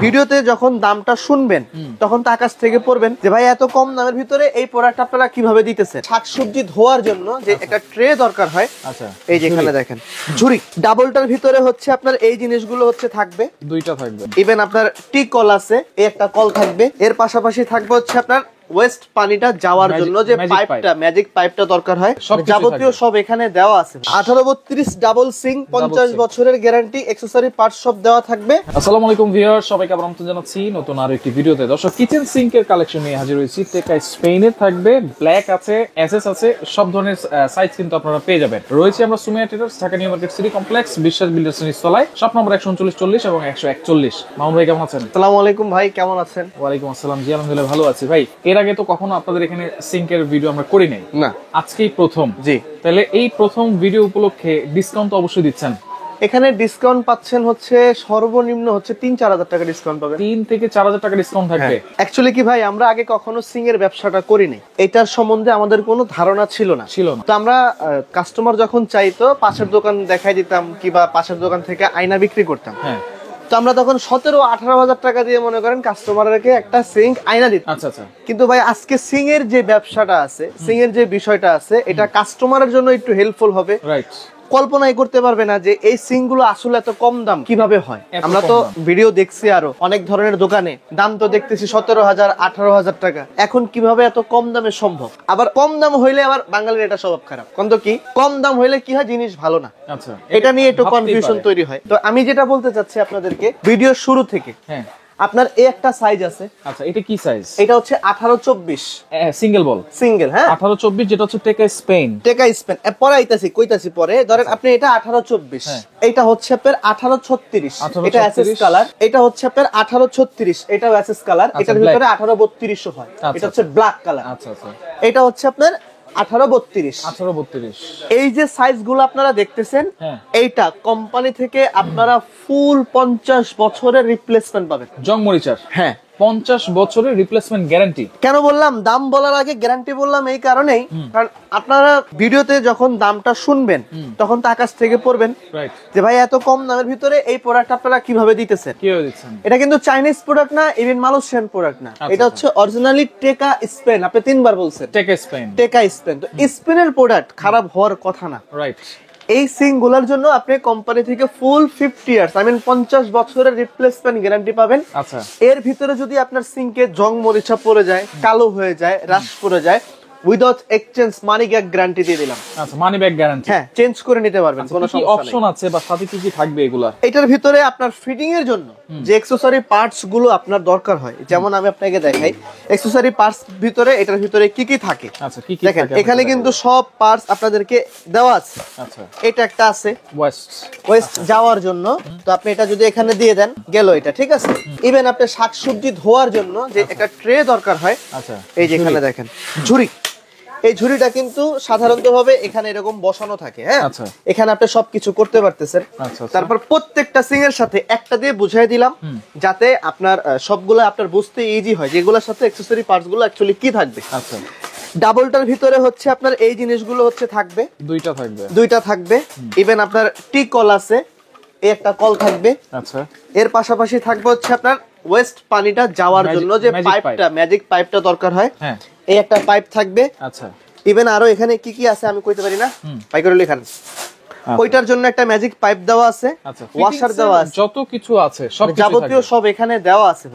ভিডিওতে যখন দামটা শুনবেন তখন তো আকাশ থেকে পড়বেন যে ভাই এত কম দামের ভিতরে এই প্রোডাক্ট আপনারা কিভাবে দিতেছেন। শাকসবজি ধোয়ার জন্য যে একটা ট্রে দরকার হয়, আচ্ছা এই যে এখানে দেখেন ঝুড়ি ডাবলটার ভিতরে হচ্ছে আপনার এই জিনিসগুলো হচ্ছে থাকবে, দুইটা থাকবে। ইভেন আপনার টি কল আছে, এই একটা কল থাকবে, এর পাশাপাশি থাকবে হচ্ছে আপনার ওয়েস্ট পানিটা যাওয়ার জন্য যে পাইপটা, ম্যাজিক পাইপটা দরকার হয়, যাবতীয় সব এখানে দেওয়া আছে। 1832 ডাবল সিং, 50 বছরের গ্যারান্টি, অ্যাকসেসরি পার্টস সব দেওয়া থাকবে। আসসালামু আলাইকুম ভিউয়ার, সবাইকে আমন্ত্রণ জানাচ্ছি নতুন আরো একটি ভিডিওতে। দর্শক, কিচেন সিঙ্কের কালেকশন নিয়ে হাজির হয়েছি। টেকা স্পেনের থাকবে, ব্ল্যাক আছে, এসএস আছে, সব ধরনের সাইজ কিন্তু আপনারা পেয়ে যাবেন। রয়েছে আমরা Sumiya traders, Dhaka new market city complex, বিশ্বাস বিল্ডার্স এর নিচতলায়, শপ নম্বর 13940 এবং 141। মামুন ভাই কেমন আছেন? আসসালামু আলাইকুম ভাই, কেমন আছেন? ওয়ালাইকুম আসসালাম, জি আলহামদুলিল্লাহ ভালো আছি ভাই। এর আগে তো কখনো আপনাদের এখানে সিঙ্কের ভিডিও আমরা করি নাই, না আজকেই প্রথম। জি, তাহলে এই প্রথম ভিডিও উপলক্ষে ডিসকাউন্ট তো অবশ্যই দিচ্ছেন। এখানে ডিসকাউন্ট পাচ্ছেন হচ্ছে সর্বনিম্ন হচ্ছে 3-4 হাজার টাকা ডিসকাউন্ট পাবেন। 3 থেকে 4 হাজার টাকা ডিসকাউন্ট থাকবে। অ্যাকচুয়ালি কি ভাই, আমরা আগে কখনো সিং এর ব্যবসাটা করিনি, এটার সম্বন্ধে আমাদের কোনো ধারণা ছিল না। তো আমরা কাস্টমার যখন চাইতো পাশের দোকান দেখাই দিতাম, কিংবা পাশের দোকান থেকে আয়না বিক্রি করতাম। হ্যাঁ, তো আমরা তখন 17-18 হাজার টাকা দিয়ে মনে করেন কাস্টমারকে একটা সিং আয়না দিতাম। আচ্ছা আচ্ছা। কিন্তু ভাই আজকে সিং এর যে ব্যবসাটা আছে, সিং এর যে বিষয়টা আছে, এটা কাস্টমারের জন্য একটু হেল্পফুল হবে। রাইট। কল্পনাই করতে পারবে না যে এই সিং গুলো আসলে এত কম দাম কিভাবে হয়। আমরা তো ভিডিও দেখছি, আরো অনেক ধরনের দোকানে দাম তো দেখতেছি 17,000, 18,000 টাকা। এখন কিভাবে এত কম দামে সম্ভব? আবার কম দাম হইলে আবার বাঙালির এটা স্বভাব খারাপ, কিন্তু কি কম দাম হইলে কি হয়, জিনিস ভালো না। আচ্ছা, এটা নিয়ে একটু কনফিউশন তৈরি হয়। তো আমি যেটা বলতে চাচ্ছি আপনাদেরকে, ভিডিও শুরু থেকে হ্যাঁ, আপনার এই একটা সাইজ আছে। আচ্ছা, এটা কি সাইজ? এটা হচ্ছে 18-24 সিঙ্গেল বল, সিঙ্গেল। হ্যাঁ, 18-24, যেটা হচ্ছে টেকা স্পেন। টেকা স্পেন পরে আইতাছি, কইতাছি পরে। ধরেন আপনি এটা 18-24, এটা হচ্ছে আপনার 18-36, এটা এসএস কালার। এটা হচ্ছে আপনার 18-36, এটাও এসএস কালার। এটার ভিতরে 18-32 হয়, এটা হচ্ছে ব্ল্যাক কালার। আচ্ছা আচ্ছা। এটা হচ্ছে আপনার 18-32। 18-32। এই যে সাইজ গুলো আপনারা দেখতেছেন, এইটা কোম্পানি থেকে আপনারা ফুল 50 বছরের রিপ্লেসমেন্ট পাবেন। জং মরিচার, হ্যাঁ, 50 বছরের রিপ্লেসমেন্ট গ্যারান্টি। কেন বললাম দাম বলার আগে গ্যারান্টি বললাম? এই কারণেই, কারণ আপনারা ভিডিওতে যখন দামটা শুনবেন তখন তো আকাশ থেকে পড়বেন যে ভাই এত কম দামের ভিতরে এই প্রোডাক্ট আপনারা কিভাবে দিতেছেন। এটা কিন্তু চাইনিজ প্রোডাক্ট না, ইভেন মালয়েশিয়ান প্রোডাক্ট না, এটা হচ্ছে অরিজিনালি টেকা স্পেন। আপনি 3 বার বলছেন টেকা স্পেন, টেকা স্পেন। তো স্পেনের প্রোডাক্ট খারাপ হওয়ার কথা না। রাইট। এই সিং গুলার জন্য আপনি কোম্পানি থেকে ফুল 50 ইয়ার্স, আই মিন 50 বছরের রিপ্লেসমেন্ট গ্যারান্টি পাবেন। আচ্ছা, এর ভিতরে যদি আপনার সিঙ্কে জং মরিচা পড়ে যায়, কালো হয়ে যায়, রাশ পড়ে যায়, without exchange money back guarantee দিয়ে দিলাম। আচ্ছা, মানি ব্যাক গ্যারান্টি। হ্যাঁ, চেঞ্জ করে নিতে পারবেন, কোনো সমস্যা নেই। অপশন আছে বা সাথে কি কি থাকবে এগুলা? এটার ভিতরে আপনার ফিটিং এর জন্য যে অ্যাকসেসরি পার্টস গুলো আপনার দরকার হয়, যেমন আমি আপনাকে দেখাই অ্যাকসেসরি পার্টস ভিতরে, এটার ভিতরে কি কি থাকে। আচ্ছা, কি কি দেখেন এখানে কিন্তু সব পার্টস আপনাদেরকে দেওয়া আছে। আচ্ছা, এটা একটা আছে ওয়েস্ট যাওয়ার জন্য, তো আপনি এটা যদি এখানে দিয়ে দেন গেল, এটা ঠিক আছে। ইভেন আপনি শাকসবজি ধোয়ার জন্য যে একটা ট্রে দরকার হয়, আচ্ছা, এই যে এখানে দেখেন ঝুড়ি। এই ঝুড়িটা কিন্তু সাধারণত ভাবে এখানে এরকম বসানো থাকে। হ্যাঁ, এখানে আপনি সবকিছু করতে পারতেছেন। তারপর প্রত্যেকটা সিং এর সাথে একটা দিয়ে বুঝাই দিলাম, যাতে আপনার সবগুলো আপনার বুঝতে ইজি হয় যেগুলোর সাথে অ্যাকসেসরি পার্টস গুলো অ্যাকচুয়ালি কি থাকবে। আচ্ছা, ডাবলটার ভিতরে হচ্ছে আপনার এই জিনিসগুলো হচ্ছে থাকবে, দুইটা থাকবে। ইভেন আপনার টি কল আছে, এই একটা কল থাকবে। আচ্ছা, এর পাশাপাশি থাকবে হচ্ছে আপনার ওয়েস্ট পানিটা যাওয়ার জন্য যে পাইপটা, ম্যাজিক পাইপটা দরকার হয়, এই একটা পাইপ থাকবে। আচ্ছা, ইভেন আরো এখানে কি কি আছে আমি কইতে পারি না, পাই করে লিখান। ওইটার জন্য একটা ম্যাজিক পাইপ দেওয়া আছে, ওয়াশার দেওয়া আছে, যত কিছু আছে সব যাবতীয় সব এখানে দেওয়া আছে।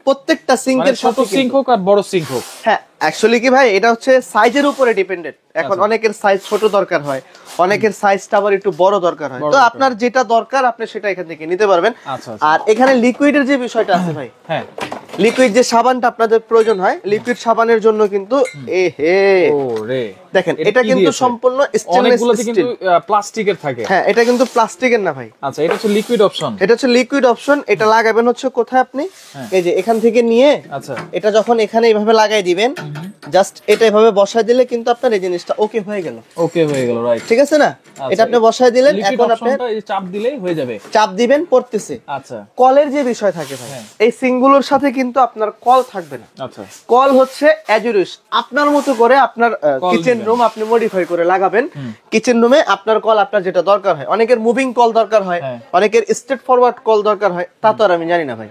প্রত্যেকটা সিঙ্কের ছোট সিঙ্ক হোক আর বড় সিঙ্ক হোক। হ্যাঁ, অ্যাকচুয়ালি কি ভাই, এটা হচ্ছে সাইজের উপরে ডিপেন্ডেন্ট। এখন অনেকের সাইজ ছোট দরকার হয়, অনেকের সাইজটা আবার একটু বড় দরকার হয়। তো আপনার যেটা দরকার আপনি সেটা এখান থেকে নিতে পারবেন। আর এখানে লিকুইডের যে বিষয়টা আছে ভাই, হ্যাঁ, লিকুইড যে সাবানটা আপনাদের প্রয়োজন হয়, লিকুইড সাবানের জন্য কিন্তু দেখেন এটা কিন্তু সম্পূর্ণ স্টেনলেস স্টিল, প্লাস্টিকের থাকে। হ্যাঁ, এটা কিন্তু প্লাস্টিকের না ভাই। আচ্ছা, এটা হচ্ছে লিকুইড অপশন। এটা হচ্ছে লিকুইড অপশন। এটা লাগাবেন হচ্ছে কোথায় আপনি, এই যে এখান থেকে নিয়ে, আচ্ছা, এটা যখন এখানে এইভাবে লাগাই দিবেন, জাস্ট এটা এভাবে বসায় দিলে কিন্তু আপনার এই জিনিসটা ওকে হয়ে গেল। ওকে হয়ে গেল, রাইট। ঠিক আছে না? এটা আপনি বসায় দিলেন, এখন আপনি চাপ দিলেই হয়ে যাবে। চাপ দিবেন, পড়তেছে। আচ্ছা, কলের যে বিষয় থাকে ভাই, এই সিঙ্কগুলোর সাথে কিন্তু আপনার কল থাকবে না। আচ্ছা, কল হচ্ছে অ্যাজুরিস, আপনার মতো করে আপনার কিচেন রুম আপনি মডিফাই করে লাগাবেন। কিচেন রুমে আপনার কল আপনার যেটা দরকার হয়, অনেকের মুভিং কল দরকার হয়, অনেকের স্ট্রেট ফরওয়ার্ড কল দরকার হয়, তা তো আর আমি জানি না ভাই।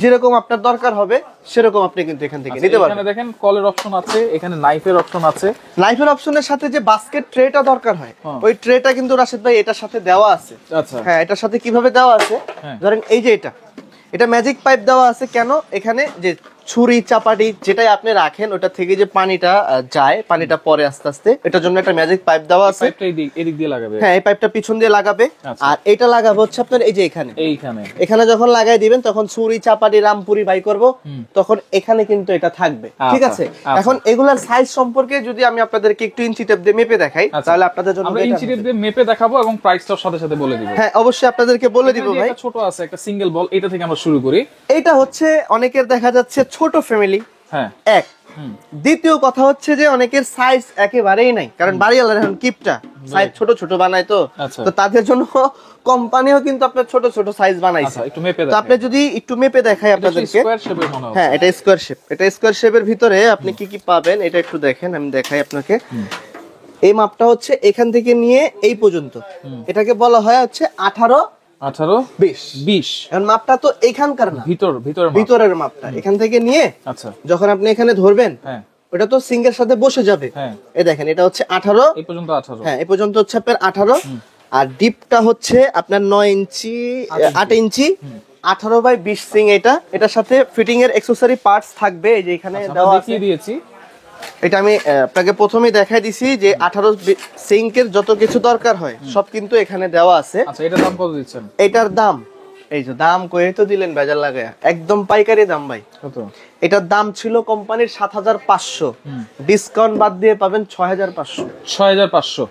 যেরকম আপনার দরকার হবে সেরকম আপনি কিন্তু এখান থেকে নিতে পারবেন। এখানে দেখেন কলের অপশন আছে, এখানে নাইফের অপশন আছে। নাইফের অপশনের সাথে যে বাস্কেট ট্রেটা দরকার হয়, ওই ট্রেটা কিন্তু রাশিদ ভাই এটার সাথে দেওয়া আছে। আচ্ছা, হ্যাঁ, এটার সাথে কিভাবে দেওয়া আছে, ধরেন এই যে এটা ম্যাজিক পাইপ দেওয়া আছে। কেন? এখানে যে ছুরি চাপাটি যেটাই আপনি রাখেন ওটা থেকে যে পানিটা যায়, পানিটা পরে আস্তে আস্তে, এটার জন্য একটা ম্যাজিক পাইপ দেওয়া আছে। পাইপটা এদিক দিয়ে লাগাবে। হ্যাঁ, এই পাইপটা পিছন দিয়ে লাগাবে। আর এটা লাগাবে হচ্ছে আপনার এই যে এখানে যখন লাগাই দিবেন তখন ছুরি চাপাটি রামপুরি বাই করব, তখন এখানে কিন্তু এটা থাকবে। ঠিক আছে? এখন এগুলার সাইজ সম্পর্কে যদি আমি আপনাদেরকে একটু ইঞ্চি টেপ দিয়ে মেপে দেখাই, তাহলে আপনাদের জন্য আমরা ইঞ্চি টেপ দিয়ে মেপে দেখাবো এবং প্রাইসটার সাথে সাথে বলে দিব। হ্যাঁ, অবশ্যই আপনাদেরকে বলে দিব ভাই। ছোট আছে একটা সিঙ্গেল বল, এটা থেকে আমরা শুরু করি। এটা হচ্ছে অনেকের দেখা যাচ্ছে ছোট ফ্যামিলি। হ্যাঁ, এক। দ্বিতীয় কথা হচ্ছে যে অনেকের সাইজ একেবারেই নাই, কারণ বাড়িওয়ালার এখন কিপটা সাইজ ছোট ছোট বানায়, তো তাদের জন্য কোম্পানিও কিন্তু আপনার ছোট ছোট সাইজ বানাইছে। তো আপনি যদি একটু মেপে দেখাই আপনাদেরকে। হ্যাঁ, এটা স্কয়ার শেপ। এটা স্কয়ার শেপের ভিতরে আপনি কি কি পাবেন এটা একটু দেখেন, আমি দেখাই আপনাকে। এই মাপটা হচ্ছে এখান থেকে নিয়ে এই পর্যন্ত, এটাকে বলা হয় হচ্ছে 18-20। এখন মাপটা তো এখানকার না, ভিতরের মাপটা এখান থেকে নিয়ে যখন আপনি এখানে ধরবেন, ওটা তো সিঙ্কের সাথে বসে যাবে। এই দেখেন, এটা হচ্ছে 18 এই পর্যন্ত। হ্যাঁ, এই পর্যন্ত হচ্ছে আপনার 18। আর ডিপটা হচ্ছে আপনার 9 ইঞ্চি 8 ইঞ্চি 18/20 সিং। এটার সাথে ফিটিং এর অ্যাকসেসরি পার্টস থাকবে, এই যে এখানে দেওয়া আছে। এটা আমি আপনাকে প্রথমেই দেখাই দিছি যে 18 সিঙ্কের যত কিছু দরকার হয় সব কিন্তু এখানে দেওয়া আছে। আচ্ছা, এটার দাম কত দিচ্ছেন? এটার দাম, এই যে দাম কই তো দিলেন বেজার লাগায়া, একদম পাইকারি দাম ভাই। কত? এটার দাম ছিল কোম্পানির 7500, ডিসকাউন্ট বাদ দিয়ে পাবেন 6500। 6500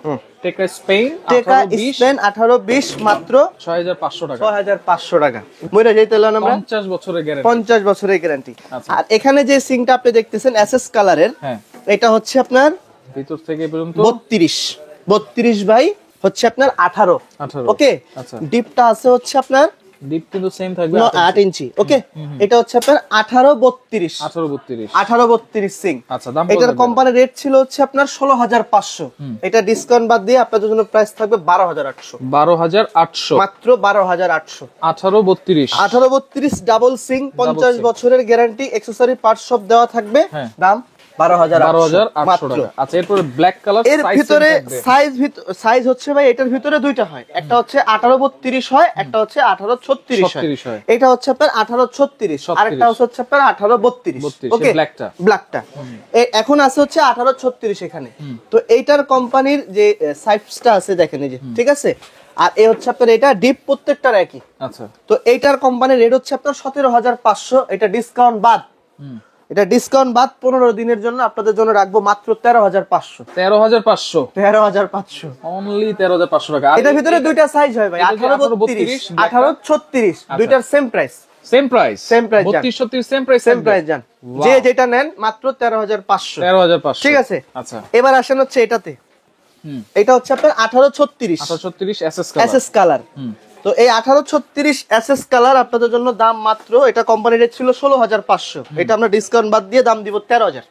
টেকা স্পেন 18-20 মাত্র 6500 টাকা। 6500 টাকা মইরা যাইতেলাম আমরা। 50 বছরের গ্যারান্টি। 50 বছরের গ্যারান্টি। আর এখানে যে সিংটা আপনি দেখতেছেন এসএস কালারের, এটা হচ্ছে আপনার ভিতর থেকে পর্যন্ত 32 বাই হচ্ছে আপনার 18। ওকে, ডিপটা আছে হচ্ছে আপনার ডিপ কিন্তু সেম থাকবে 8 ইঞ্চি। ওকে, এটা হচ্ছে আপনার 18-32 সিং। আচ্ছা, দাম এটার কোম্পানি রেট ছিল হচ্ছে আপনার 16500। এটা ডিসকাউন্ট বাদ দিয়ে আপনাদের জন্য প্রাইস থাকবে 12800। 12800 মাত্র 12800। 18-32 ডাবল সিং, 50 বছরের গ্যারান্টি, অ্যাকসেসরি পার্টস সব দেওয়া থাকবে। দাম 12800 টাকা। আচ্ছা, এরপরে ব্ল্যাক কালার। এর ভিতরে সাইজ হচ্ছে ভাই, এটার ভিতরে দুইটা হয়, একটা হচ্ছে 18-32 হয়, একটা হচ্ছে 18-36 হয়। এটা হচ্ছে আপনার 18-36, আরেকটা হচ্ছে আপনার 18-32। ওকে, ব্ল্যাকটা এখন আছে হচ্ছে 18-36 এখানে। তো এইটার কোম্পানির যে সাইজটা আছে দেখেন এই যে, ঠিক আছে। আর এই হচ্ছে আপনার এটা ডিপ প্রত্যেকটার একই। আচ্ছা, তো এইটার কোম্পানির রেট হচ্ছে আপনার 17500। এটা ডিসকাউন্ট বাদ, 15 দিনের জন্য আপনাদের জন্য রাখবো মাত্র 13500। 13500 অনলি 13500 টাকা। এটার ভিতরে দুইটা সাইজ হয় ভাই, 18-32, 18-36, দুইটার সেম প্রাইস। 32-36 সেম প্রাইস জান। যে যেটা নেন মাত্র 13500। ঠিক আছে। আচ্ছা, এবার আসেন হচ্ছে এটাতে। এটা হচ্ছে আপনার 18-36 এসএস কালার। তো এই 18-36 এসএস কালার আপনাদের জন্য দাম মাত্র, এটা কোম্পানি রেট ছিল 16500, এটা আমরা ডিসকাউন্ট বাদ দিয়ে দাম দিব 13000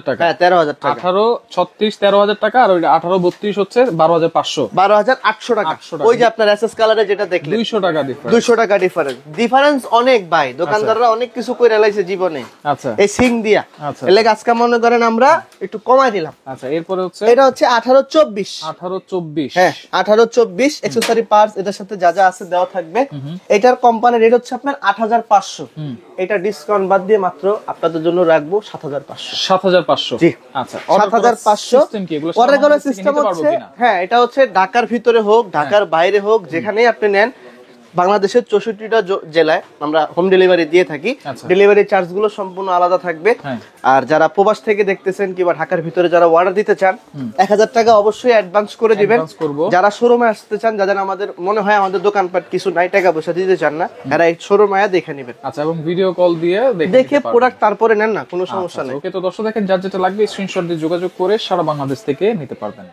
টাকা। হ্যাঁ, 13000 টাকা। 18-36 13000 টাকা, আর ওই 18-32 হচ্ছে 12500, 12800 টাকা। ওই যে আপনার এসএস কালারে যেটা দেখলেন 200 টাকা ডিফারেন্স। 200 টাকা ডিফারেন্স অনেক ভাই, দোকানদাররা অনেক কিছু কইরা লাইছে জীবনে। আচ্ছা, এই সিং দিয়া। আচ্ছা, এলে আজকে মনে করেন আমরা একটু কমাই দিলাম। আচ্ছা, এরপরে হচ্ছে এটা হচ্ছে 18-24। হ্যাঁ, 18-24 অ্যাকসেসরি পার্টস এটার সাথে যা যা আছে দেওয়া থাকবে। এটার কোম্পানি রেট হচ্ছে আপনার 8500। এটা ডিসকাউন্ট বাদ দিয়ে মাত্র আপনাদের জন্য রাখবো 7500। 7500। জি, আচ্ছা, 7500। অর্ডার করার সিস্টেম হচ্ছে, হ্যাঁ, এটা হচ্ছে ঢাকার ভিতরে হোক ঢাকার বাইরে হোক যেখানেই আপনি নেন, বাংলাদেশের 64টা জেলায় আমরা হোম ডেলিভারি দিয়ে থাকি। আচ্ছা। ডেলিভারি চার্জ গুলো সম্পূর্ণ আলাদা থাকবে। হ্যাঁ। আর যারা প্রবাস থেকে দেখতেছেন কিংবা ঢাকার ভিতরে যারা অর্ডার দিতে চান 1000 টাকা অবশ্যই অ্যাডভান্স করে দিবেন। Advance করবো। যারা শোরুমে আসতে চান, যাদের আমাদের মনে হয় আমাদের দোকানপাট কিছু নাই, টাকা পয়সা দিতে চান না, এরা এই শোরুমে দেখে নেবেন। আচ্ছা, এবং ভিডিও কল দিয়ে দেখে প্রোডাক্ট তারপরে নেন না, কোনো সমস্যা নেই। ওকে, তো দর্শক দেখেন যার যেটা লাগবে স্ক্রিনশট দিয়ে যোগাযোগ করে সারা বাংলাদেশ থেকে নিতে পারবেন।